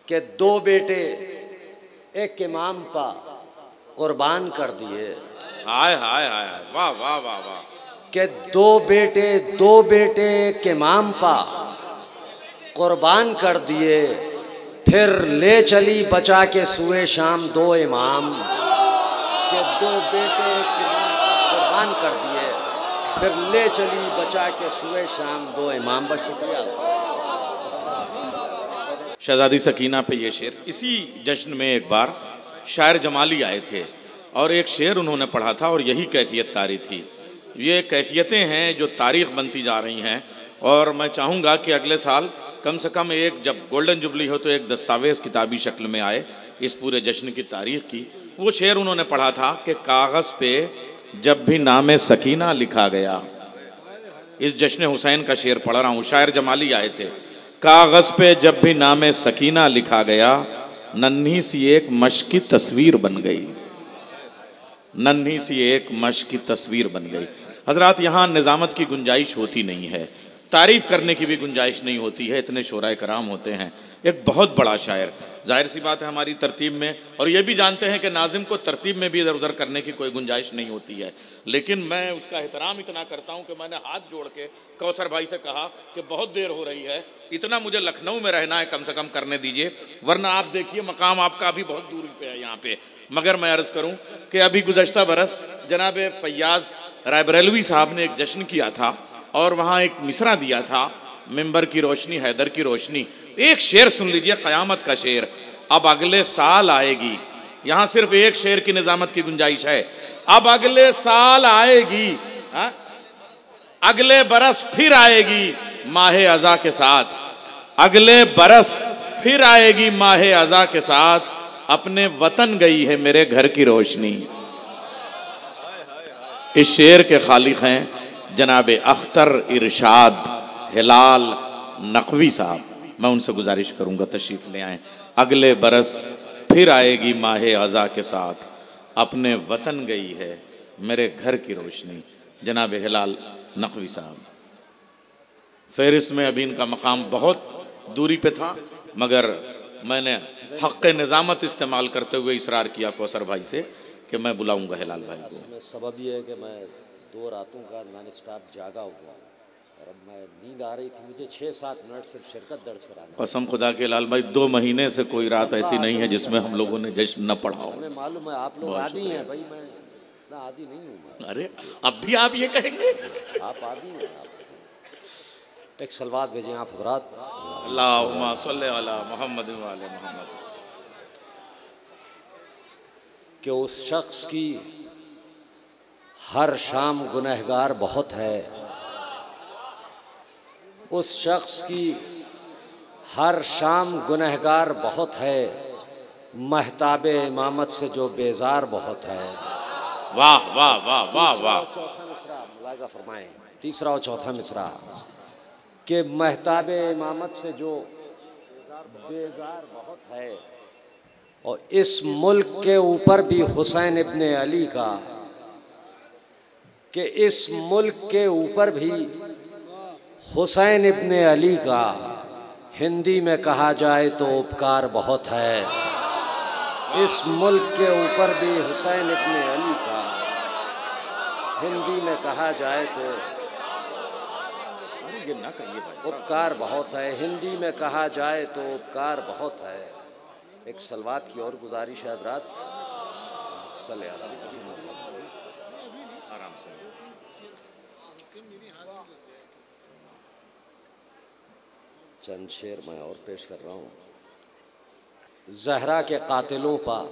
कि दो बेटे एक इमाम पा कुर्बान कर दिए। हाय हाय हाय, वाह वाह वाह वाह। कि दो बेटे एक इमाम पा कुर्बान कर दिए, फिर ले चली बचा के सुए शाम दो इमाम। कि दो बेटे एक इमाम पा कुर्बान कर दिए, फिर ले चली बचा के सुए शाम दो इमाम। बस शुक्रिया। शहजादी सकीना पे ये शेर, इसी जश्न में एक बार शायर जमाली आए थे और एक शेर उन्होंने पढ़ा था और यही कैफियत तारी थी। ये कैफियतें हैं जो तारीख़ बनती जा रही हैं और मैं चाहूँगा कि अगले साल कम से कम एक, जब गोल्डन जुबली हो तो एक दस्तावेज़ किताबी शक्ल में आए इस पूरे जश्न की तारीख़ की। वो शेर उन्होंने पढ़ा था कि कागज़ पे जब भी नाम सकीना लिखा गया, इस जश्न हुसैन का शेर पढ़ रहा हूँ, शायर जमाली आए थे। कागज़ पे जब भी नाम सकीना लिखा गया, नन्ही सी एक मश्क की तस्वीर बन गई, नन्ही सी एक मश्क की तस्वीर बन गई। हज़रात, यहाँ निज़ामत की गुंजाइश होती नहीं है, तारीफ़ करने की भी गुंजाइश नहीं होती है, इतने शोराए कराम होते हैं। एक बहुत बड़ा शायर, जाहिर सी बात है हमारी तरतीब में, और ये भी जानते हैं कि नाजिम को तरतीब में भी इधर उधर करने की कोई गुंजाइश नहीं होती है, लेकिन मैं उसका एहतराम इतना करता हूँ कि मैंने हाथ जोड़ के कौसर भाई से कहा कि बहुत देर हो रही है, इतना मुझे लखनऊ में रहना है, कम से कम करने दीजिए, वरना आप देखिए मकाम आपका अभी बहुत दूरी पे है यहाँ पे। मगर मैं अर्ज़ करूँ कि अभी गुज़श्ता बरस जनाब फैयाज़ रायबरेलवी साहब ने एक जश्न किया था और वहाँ एक मिसरा दिया था, मिंबर की रोशनी हैदर की रोशनी। एक शेर सुन लीजिए, क़यामत का शेर, अब अगले साल आएगी। यहाँ सिर्फ एक शेर की निज़ामत की गुंजाइश है, अब अगले साल आएगी, हा? अगले बरस फिर आएगी माहे अज़ा के साथ, अगले बरस फिर आएगी माहे अज़ा के साथ, अपने वतन गई है मेरे घर की रोशनी। इस शेर के खालिक हैं जनाब अख्तर इरशाद हिलाल नकवी साहब। मैं उनसे गुजारिश करूंगा तशरीफ़ ले आएँ। अगले बरस फिर आएगी माहे अज़ा के साथ, अपने वतन गई है मेरे घर की रोशनी। जनाब हिलाल नकवी साहब, फहरिस्त में अभी इनका मकाम बहुत दूरी पे था, मगर मैंने हक़ निज़ामत इस्तेमाल करते हुए इसरार किया कौसर भाई से कि मैं बुलाऊंगा हिलाल भाई को। सबब ये है कि मैं 2 रातों का नॉन स्टॉप जागा हुआ और अब मैं नींद आ रही थी, मुझे 6-7 मिनट सिर्फ शिरकत दर्ज कराना। कसम खुदा के हिलाल भाई, 2 महीने से कोई रात ऐसी नहीं है जिसमें हम लोगों ने जश्न न पढ़ा हो। हमें मालूम है आप लोग आदी हैं भाई, मैं इतना आदी नहीं हूँ। अरे अब भी आप ये कहेंगे? आप आदी हैं। एक सलवात भेजें आप हज़रात। अल्लाहुम्मा सल्ली अला मुहम्मद व आले मुहम्मद। कि उस शख्स की हर शाम गुनहगार बहुत है, उस शख्स की हर शाम गुनहगार बहुत है, महताबे इमामत से जो बेजार बहुत है। वाह वाह वाह वाह वाह। चौथा मिसरा मुलाहिज़ा फरमाएं, तीसरा और चौथा मिसरा कि महताबे इमामत से जो बेजार बहुत है, और इस मुल्क के ऊपर भी हुसैन इब्ने अली का, कि इस मुल्क के ऊपर भी हुसैन इब्ने अली का हिंदी में कहा जाए तो उपकार बहुत है। इस मुल्क के ऊपर भी हुसैन इब्ने अली का हिंदी में कहा जाए तो उपकार बहुत है, हिंदी में कहा जाए तो उपकार बहुत है। एक सलवात की और गुजारिश है हज़रात, आराम से। चंद शेर मैं और पेश कर रहा हूँ। ज़हरा के कातिलों पर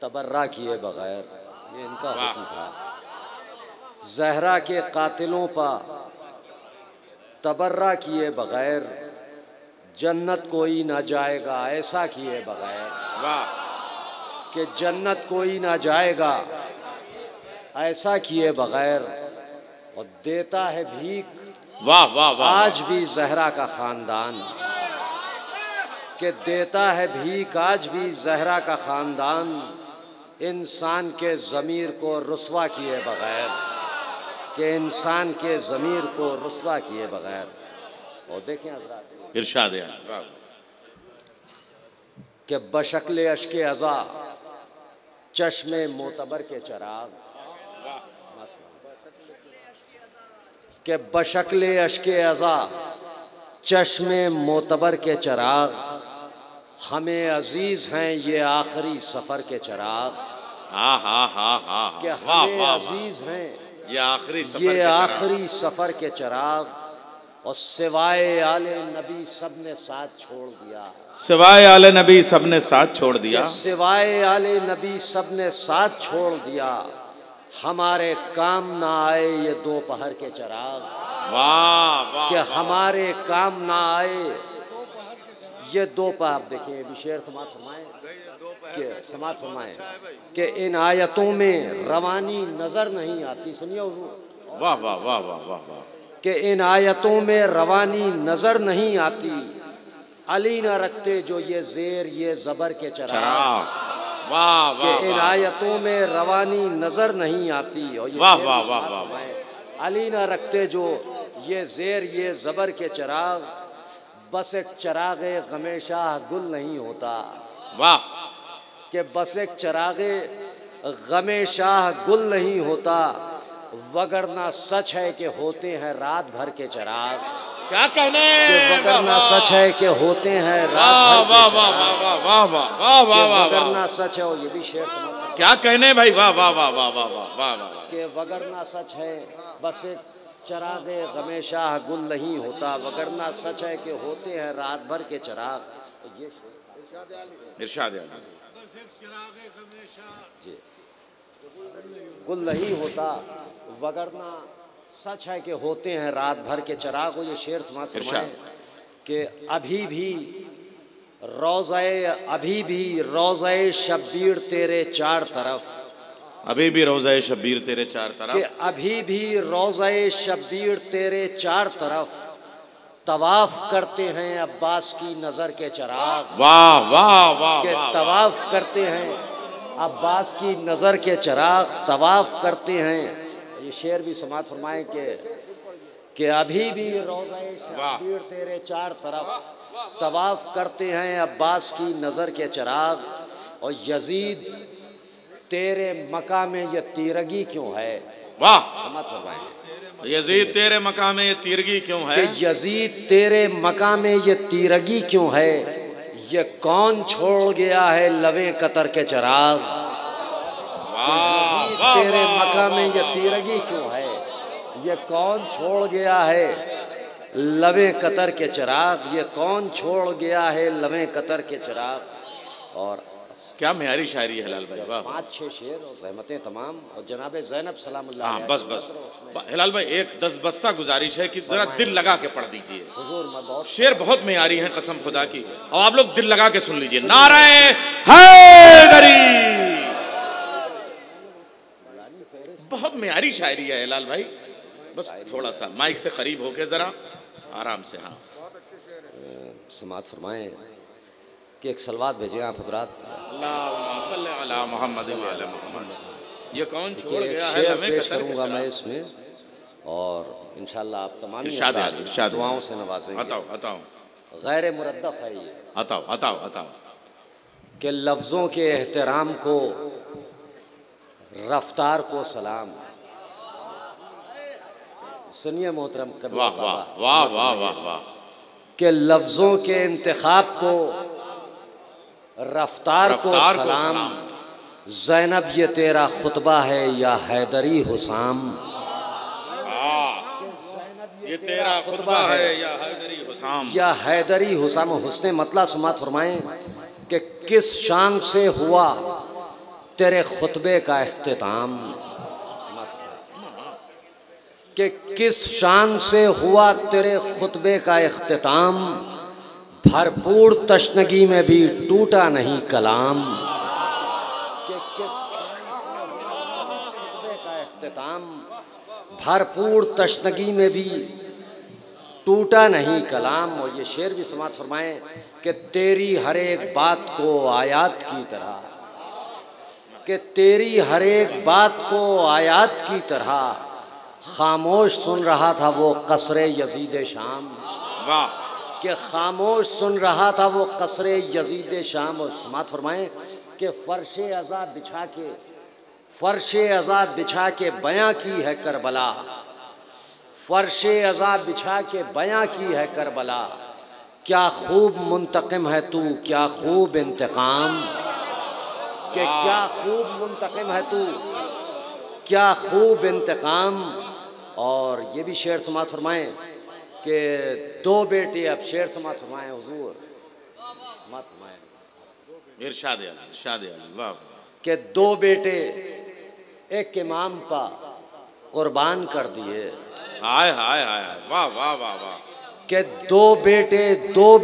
तबर्रा किए बगैर, ये इनका हुक्म था। ज़हरा के कातिलों पर तबर्रा किए बगैर जन्नत कोई ना जाएगा, ऐसा किए बगैर। वाह। कि जन्नत कोई ना जाएगा ऐसा किए बगैर, और देता है भीख वाह वाह वाह। आज भी ज़हरा का ख़ानदान, कि देता है भीख आज भी ज़हरा का ख़ानदान, इंसान के ज़मीर को रुस्वा किए बगैर, कि इंसान के ज़मीर को रुस्वा किए बगैर। और देखें हज़रात, इरशाद है। कि बशक्ल अश्के अज़ा चश्मे मोतबर के चराग, कि बशक्ल अश्के अज़ा चश्मे मोतबर के चराग, हमें अजीज़ हैं ये आखिरी सफ़र के चराग। कि हमें अजीज़ हैं ये आखिरी सफ़र के चराग, और सिवाय आले नबी सब ने साथ छोड़ दिया। सिवाय आले नबी सब ने साथ छोड़ दिया। सिवाय आले नबी सब ने साथ छोड़ दिया, हमारे काम ना आए ये दोपहर के चराग। वाह वाह, कि हमारे काम ना आए ये दोपहर। देखिए भी शेर समात फरमाएं कि समात फरमाएं कि इन आयतों में रवानी नजर नहीं आती। सुनिए वाह वाह वाह वाह वाह वाह, कि इन आयतों में रवानी नजर नहीं आती, अली न रखते जो ये जेर ये जबर के चराग। वाह कि इन आयतों में रवानी नजर नहीं आती, और ये वाह वाह वाह वाह, अली न रखते जो ये जेर ये जबर के चराग, बस एक चरागे गमे शाह गुल नहीं होता। वाह, कि बस एक चरागे गमे शाह गुल नहीं होता, वगरना सच है कि होते हैं रात भर के चराग। क्या कहने, वगरना सच है कि होते हैं रात भर के चराग। वगरना सच है, और ये भी शेर क्या कहने भाई, वाह वाह वाह वाह वाह वाह वाह, कि वगरना सच है बस एक चरागे गमे शाह गुल नहीं होता, वगरना सच है कि होते हैं रात भर के चराग। ये इरशाद जी गुल नहीं होता, वगरना सच है कि होते हैं रात भर के चराग। को ये शेर समात फरमाएं कि अभी भी रोज़े शब्बीर तेरे चार तरफ, अभी भी रोज़े शब्बीर तेरे चार तरफ, कि अभी भी रोज़े शब्बीर तेरे चार तरफ, तवाफ करते हैं अब्बास की नज़र के चराग। वाह वाह वाह, कि तवाफ करते हैं अब्बास की नज़र के चराग, तवाफ करते हैं। ये शेर भी समात फरमाएं कि अभी भी रोज़े शब्बीर तेरे चार तरफ, तवाफ करते हैं अब्बास की नज़र के चराग, और यजीद तेरे मकाम में ये तीरगी क्यों है। वाह, समात फरमाएं यजीद तेरे मकाम में ये तीरगी क्यों है। कि यजीद तेरे मकाम में ये तीरगी क्यों है, ये कौन छोड़ गया है लवे कतर के चराग। तेरे मकाम में ये तीरगी क्यों है, ये कौन छोड़ गया है लवे कतर के चराग, ये कौन छोड़ गया है लवे कतर के चराग। और क्या मेयारी शायरी है हिलाल भाई, वाह। 5-6 शेर और रहमतें तमाम, और जनाब ज़ैनब सलामुल्लाह। हाँ बस बस हिलाल भाई, एक 10 बस्ता गुजारिश है कि जरा दिल लगा के पढ़ दीजिए। हुजूर मैं बहुत शेर बहुत मेयारी हैं कसम खुदा की, और आप लोग दिल लगा के सुन लीजिए। नारे हैदरी, बहुत मेयारी शायरी है हिलाल भाई। बस थोड़ा सा माइक से करीब होके जरा आराम से। हाँ समात फरमाएं कि एक सलवात भेजें आप हजरात। ये कौन छोड़ गया है, शेर पेश करूंगा मैं इसमें, और इंशाल्लाह आप तमाम दुआओं से नवाजेंगे। अताओ गैर मुरद्दफ है ये, अताओ कि लफ्ज़ों के एहतराम को रफ्तार को सलाम। सुनिए मोहतरम कबीर वाह बाबा, वाह वाह वाह वाह, कि लफ्ज़ों के इंतखाब को रफ्तार को सलाम, ज़ैनब ये तेरा खुतबा है या हैदरी हुसाम। ये तेरा खुतबा है या हैदरी हुसाम, या हैदरी हुसाम। हुस्ने मतला समात फरमाएं कि किस शान से हुआ तेरे खुतबे का इख्तिताम, कि किस शान से हुआ तेरे खुतबे का इख्तिताम, भरपूर तशनगी में भी टूटा नहीं कलाम। कि किस खुतबे का इख्तिताम, भरपूर तशनगी में भी टूटा नहीं कलाम। और ये शेर भी समात फरमाएं कि तेरी हर एक बात को आयात की तरह, कि तेरी हर एक बात को आयात की तरह खामोश सुन रहा था वो कसरे यजीद शाम। वाह, कि खामोश सुन रहा था वो कसरे यजीद शाम। और समात फरमाएं कि फर्शे अज़ा बिछा के बयां की है करबला, फर्शे अज़ा बिछा के बयां की है करबला। क्या खूब मुंतकिम है तू, क्या खूब इंतकाम, कि क्या खूब मुंतकिम है तू, क्या खूब इंतकाम। और ये भी शेर समात फरमाएं कि दो बेटे, अब शेर समात फरमाएं हुजूर, समात फरमाएं इरशाद अली वाह, कि दो बेटे एक इमाम पा कुर्बान कर दिए। हाय हाय हाय, वाह वाह वाह वाह। कि दो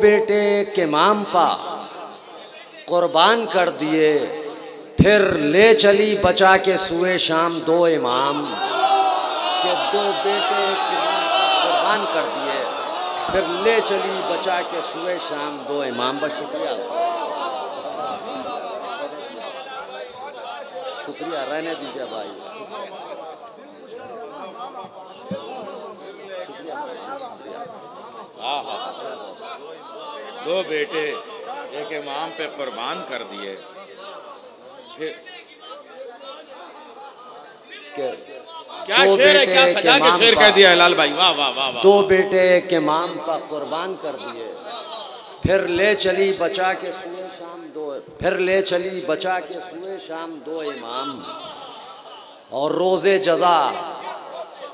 बेटे एक इमाम पा कुर्बान कर दिए, फिर ले चली बचा के सुए शाम दो इमाम। के दो बेटे एक इमाम पा कुर्बान कर दिए, फिर ले चली बचा के सुए शाम दो इमाम। बस शुक्रिया, शुक्रिया, रहने दीजिए भाई। दो बेटे एक इमाम पे कुर्बान कर दिए, फिर क्या शेर है, क्या सजा के शेर कह दिया हिलाल भाई, वाह वाह वाह वाह। दो बेटे एक इमाम पर कुर्बान कर दिए, फिर ले चली बचा के सुए शाम दो, फिर ले चली बचा के सुए शाम दो इमाम। और रोज़े जज़ा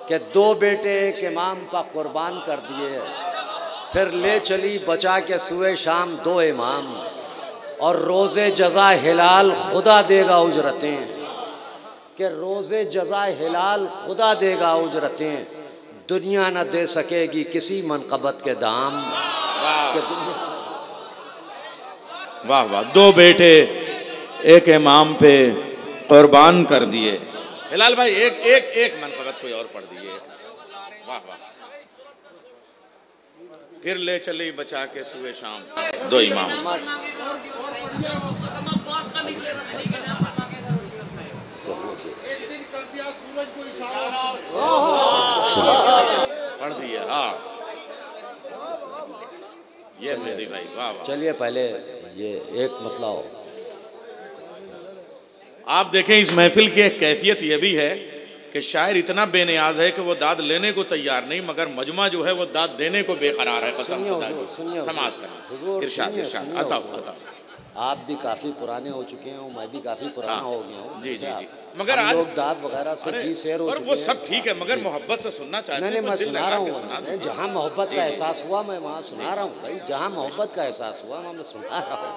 के दो बेटे एक इमाम पर कुर्बान कर दिए, फिर ले चली बचा के सुए शाम दो इमाम। और रोज़े जज़ा हिलाल खुदा देगा उजरतें, कि रोज़े जज़ा हिलाल खुदा देगा उजरतें, दुनिया न दे सकेगी किसी मनक़बत के दाम। वाह वाह, दो बेटे एक इमाम पे कुर्बान कर दिए। हिलाल भाई एक एक एक मनक़बत कोई और पढ़ दिए, वाह वाह। फिर ले चली बचा के सुए शाम दो इमाम। पढ़ दिया, हाँ ये मेरी भाई, वाह वाह। चलिए पहले ये एक मतलब आप देखें, इस महफिल की एक कैफियत ये भी है कि शायर इतना बेनियाज है कि वो दाद लेने को तैयार नहीं, मगर मजमा जो है वो दाद देने को बेकरार है। कसम खुदा की, समाज का इरशाद इरशाद। अता आप भी काफ़ी पुराने हो चुके हैं, मैं भी काफ़ी पुराना हो गया हूँ। जी जी जी, मगर आज लोग दाद वगैरह से जी शेर हो चुके हैं। वो सब ठीक है, मगर मोहब्बत से सुनना चाहते हैं। नहीं, मैं सुना रहा हूँ, जहाँ मोहब्बत का एहसास हुआ मैं वहाँ सुना रहा हूँ भाई, जहाँ मोहब्बत का एहसास हुआ वहाँ मैं सुना रहा हूँ।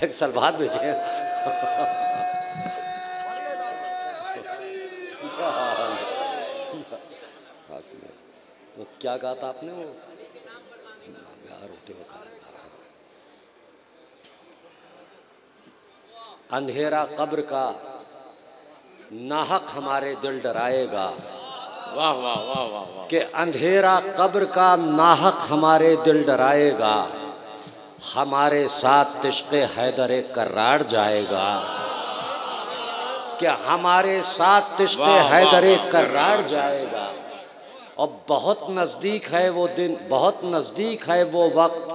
एक साल बाद भेजिए। वो क्या कहा था आपने, वो रोटी हो खाएगा। अंधेरा कब्र का नाहक हमारे दिल डराएगा। वाह वाह वाह वाह वाह। कि अंधेरा कब्र का नाहक हमारे दिल डराएगा, हमारे साथ इश्क़े हैदर कर्रार जाएगा। कि हमारे साथ इश्क़े हैदर कर्रार जाएगा। और बहुत नज़दीक है वो दिन, बहुत नज़दीक है वो वक्त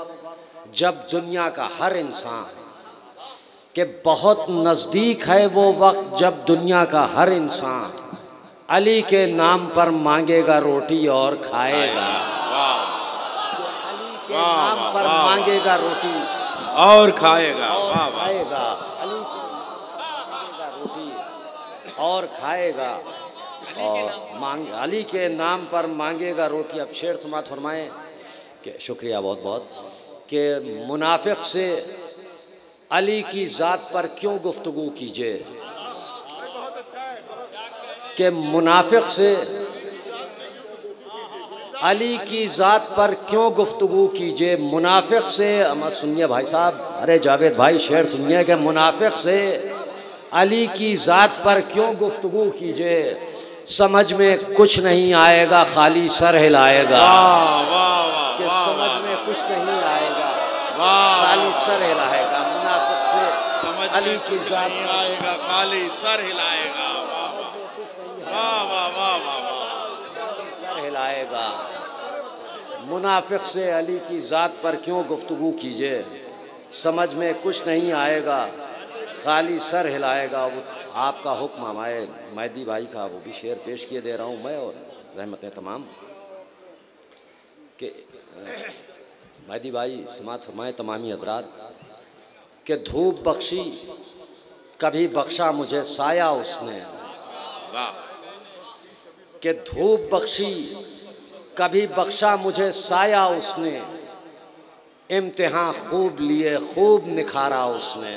जब दुनिया का हर इंसान, कि बहुत नज़दीक है वो वक्त जब दुनिया का हर इंसान अली के नाम पर मांगेगा रोटी और खाएगा। अली के नाम पर मांगेगा रोटी और खाएगा, खाएगा। अली के मांगेगा रोटी और खाएगा, और अली के नाम पर मांगेगा रोटी। अब शेर समात फरमाएं कि शुक्रिया बहुत बहुत, कि मुनाफिक से अली की ज़ात पर क्यों गुफ्तगू कीजिए, कि मुनाफिक से अली की ज़ात पर क्यों गुफ्तगू कीजिए। मुनाफिक से, सुनिए भाई साहब, अरे जावेद भाई शेर सुनिए, कि मुनाफिक से अली की ज़ात पर क्यों गुफ्तगू कीजिए, समझ में कुछ नहीं आएगा खाली सर हिलाएगा। कि समझ में कुछ नहीं आएगा खाली सर हिलाएगा। मुनाफिक से अली की ज़ात आएगा खाली सर हिलाएगा। वाह वाह वाह वाह वाह, सर हिलाएगा। मुनाफिक से अली की ज़ात पर क्यों गुफ्तगू कीजिए, समझ में कुछ नहीं आएगा, खाली सर हिलाएगा। वो आपका हुक्म हमारे मेहदी भाई का वो भी शेर पेश किए दे रहा हूँ मैं, और रहमतें तमाम के मेहदी भाई समात फरमाए तमामी हजरात के धूप बख्शी कभी बख्शा मुझे साया उसने, के धूप बख्शी कभी बख्शा मुझे साया उसने, इम्तिहान खूब लिए खूब निखारा उसने।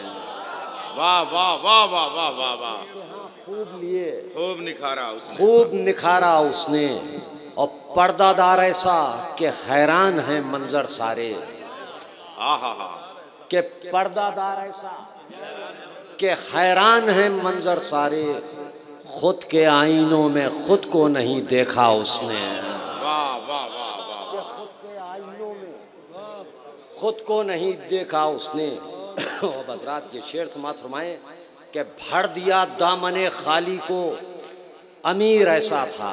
वाह वाह वाह वाह वाह वाह वाह, खूब लिए खूब निखारा उसने, खूब निखारा उसने। और पर्दादार ऐसा कि हैरान है मंजर सारे, के पर्दादार ऐसा कि हैरान है मंजर सारे, खुद के आईनों में खुद को नहीं देखा उसने। वाह वाह वाह वाह, खुद के आईनों में खुद को नहीं देखा उसने। और हज़रात ये शेर समात फरमाए कि भर दिया दामने खाली को अमीर ऐसा था,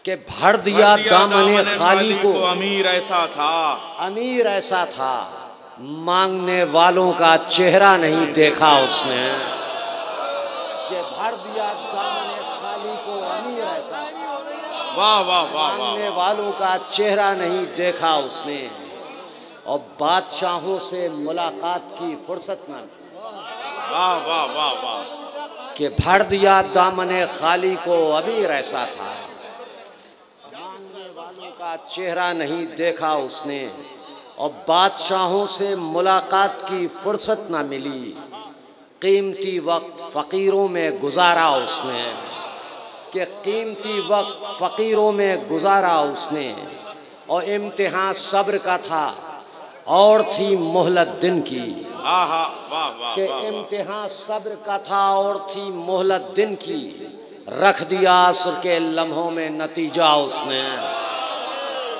कि भर दिया दामने खाली को अमीर ऐसा था, अमीर ऐसा था, मांगने वालों का चेहरा नहीं देखा उसने। कि भर दिया दामने खाली को अमीर ऐसा, वाह वाह वाह, मांगने वालों का चेहरा नहीं देखा उसने। और बादशाहों से मुलाकात की फुर्सत न, वाह वाह वाह वाह, कि भर दिया दामने खाली को अमीर ऐसा था, मांगने वालों का चेहरा नहीं देखा उसने। और बादशाहों से मुलाकात की फुर्सत न मिली, कीमती वक्त फ़कीरों में गुजारा उसने। कि कीमती वक्त फ़कीरों में गुजारा उसने। और इम्तिहान सब्र का था और थी मोहलत दिन की, कि इम्तिहान सब्र का था और थी मोहलत दिन की, रख दिया असर के लम्हों में नतीजा उसने।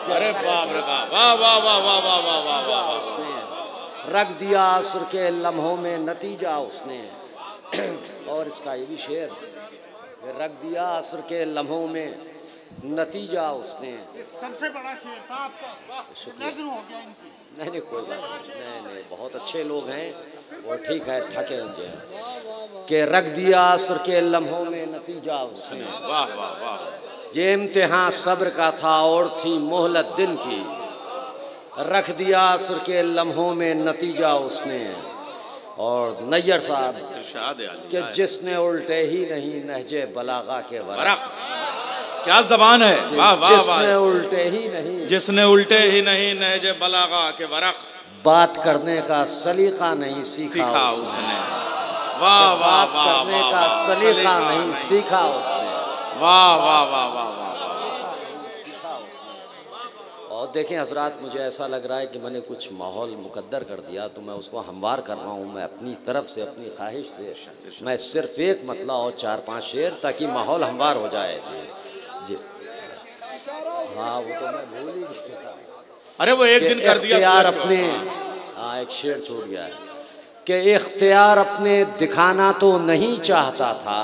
अरे बाप रे बाप, वाह वाह वाह वाह वाह वाह वाह वाह, उसने रख दिया असर के लम्हों में नतीजा उसने। और इसका ये भी शेर, रख दिया असर के लम्हों में नतीजा उसने। सबसे बड़ा शेर था आपका, नज़र हो गया इनकी। नहीं कोई बात नहीं, नहीं बहुत अच्छे लोग हैं, वो ठीक है, थके हैं। कि रख दिया असर के लम्हों में नतीजा उसने। वाह वाह वाह, जे इम्तिहान सब्र का था और थी मोहलत दिन की, रख दिया असर के लम्हों में नतीजा उसने। और नैयर साहब कि जिसने उल्टे ही नहीं नहजे बलागा के वरक़, क्या जबान है, वाह वाह वाह, जिसने उल्टे ही नहीं, जिसने उल्टे ही नहीं नहजे बलागा के वरक़, बात करने का सलीका नहीं सीखा उसने। वाह वाह बात वाह, करने का सलीका नहीं सीखा उसने। वाह वाह वाह वाह वाह। और देखें हजरात, मुझे ऐसा लग रहा है कि मैंने कुछ माहौल मुकद्दर कर दिया, तो मैं उसको हमवार कर रहा हूँ। मैं अपनी तरफ से, अपनी ख्वाहिश से मैं सिर्फ एक मतला और 4-5 शेर, ताकि माहौल हमवार हो जाए। जी हाँ, वो तो मैं भूल ही गया। अरे वो एक दिन कर दिया यार अपने, हाँ एक शेर छूट गया है कि इख्तियार अपने दिखाना तो नहीं चाहता था,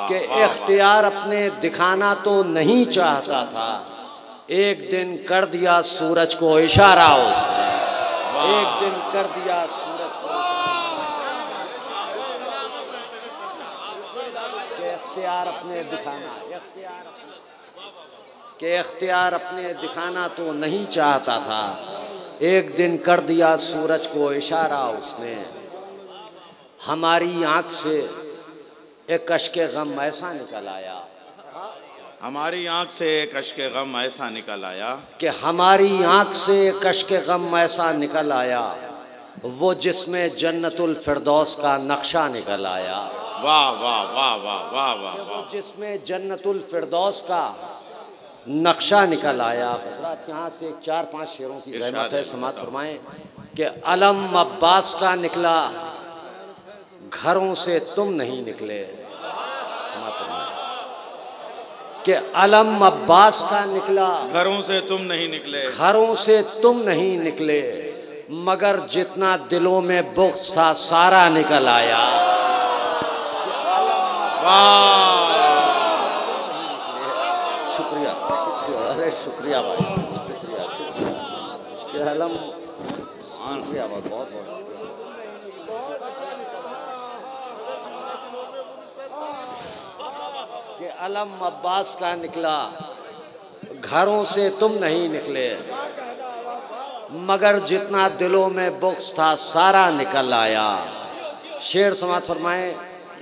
कि इख्तियार अपने दिखाना तो नहीं चाहता था, एक दिन कर दिया सूरज को इशारा उसने। एक दिन कर दिया सूरज को कि इख्तियार अपने दिखाना, कि इख्तियार अपने दिखाना तो नहीं चाहता था, एक दिन कर दिया सूरज को इशारा उसने। हमारी आँख से एक अश्के गम ऐसा निकल आया, हमारी आँख से एक अश्के गम ऐसा निकल आया, कि हमारी आँख से एक अश्के गम ऐसा निकल आया, वो जिसमें जन्नतुल फिरदौस का नक्शा निकल आया। वाह वाह वाह वाह वाह वाह, जिसमें जन्नतुल फिरदौस का नक्शा निकल आया। हज़रात यहाँ से 4-5 शेरों की रहमत है, समात फरमाएं कि अलम अब्बास का निकला, घरों से तुम नहीं निकले। समात फरमाएं कि अलम अब्बास का निकला, घरों से तुम नहीं निकले, घरों से तुम नहीं निकले, मगर जितना दिलों में बुग़्ज़ था सारा निकल आया। वाह, शुक्रिया। शुक्रिया भाई, शुक्रिया शुक्रिया कि अलम, शुक्रिया बहुत बहुत बहुत कि अलम अब्बास का निकला, घरों से तुम नहीं निकले, मगर जितना दिलों में बुग़्ज़ था सारा निकल आया। शेर समात फरमाए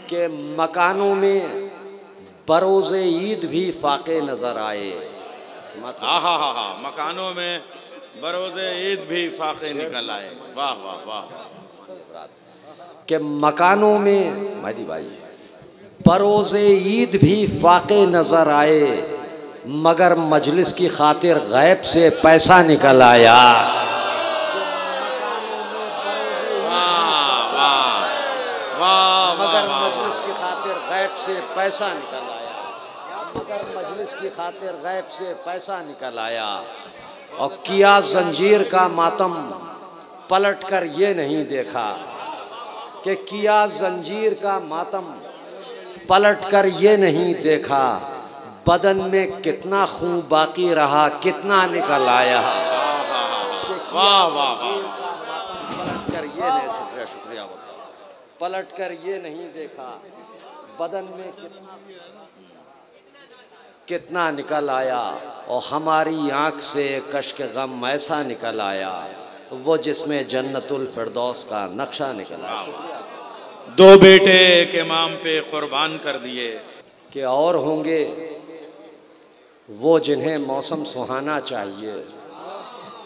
कि मकानों में बरोज़े ईद भी फाके नज़र आए। हाँ हाँ हाँ हाँ, मकानों में बरोज़े ईद भी फाके निकल आए। वाह वाह वाह। कि मकानों में महदी भाई बरोज़े ईद भी फाके नज़र आए, मगर मजलिस की खातिर गैब से पैसा निकल आया। मगर मजलिस की खातिर गैब से पैसा निकल आया, मगर मजलिस की खातिर गैब से पैसा निकल आया। और किया जंजीर का मातम, पलट कर ये नहीं देखा कि किया जंजीर का मातम, पलट कर ये नहीं देखा, बदन में कितना खून बाकी रहा, कितना निकल आया। वाह वाह वाह। पलट कर ये नहीं, शुक्रिया शुक्रिया बताओ, पलट कर ये नहीं देखा, बदन में कितना निकल आया। और हमारी आँख से कश्क गम ऐसा निकल आया, वो जिसमें जन्नतुल फिरदौस का नक्शा निकल आया। दो बेटे एक इमाम पे कुर्बान कर दिए कि और होंगे वो जिन्हें मौसम सुहाना चाहिए।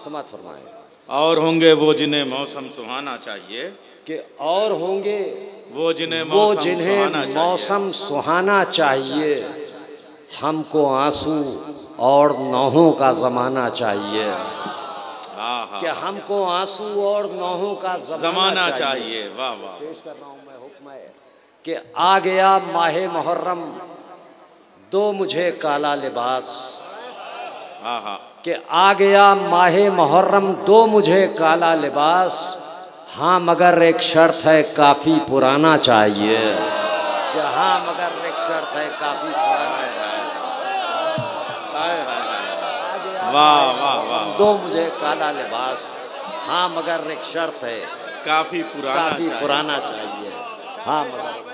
समात फरमाए, और होंगे वो जिन्हें मौसम सुहाना चाहिए, कि और होंगे वो जिन्हें मौसम सुहाना चाहिए, हमको आंसू और नौहों का ज़माना चाहिए। कि हमको आंसू और नौहों का ज़माना चाहिए। वाह वाह। पेश कर रहा हूँ मैं हुक्म है कि आ गया माहे मुहर्रम, दो मुझे काला लिबास। हाँ हाँ। कि आ गया माहे मुहर्रम, दो मुझे काला लिबास, हाँ मगर एक शर्त है काफ़ी पुराना चाहिए। कि हाँ मगर एक शर्त है काफ़ी पुराना चाहिए। वाह वाह वाह। दो मुझे काला लिबास, हाँ मगर एक शर्त है काफ़ी पुराना चाहिए। हाँ मगर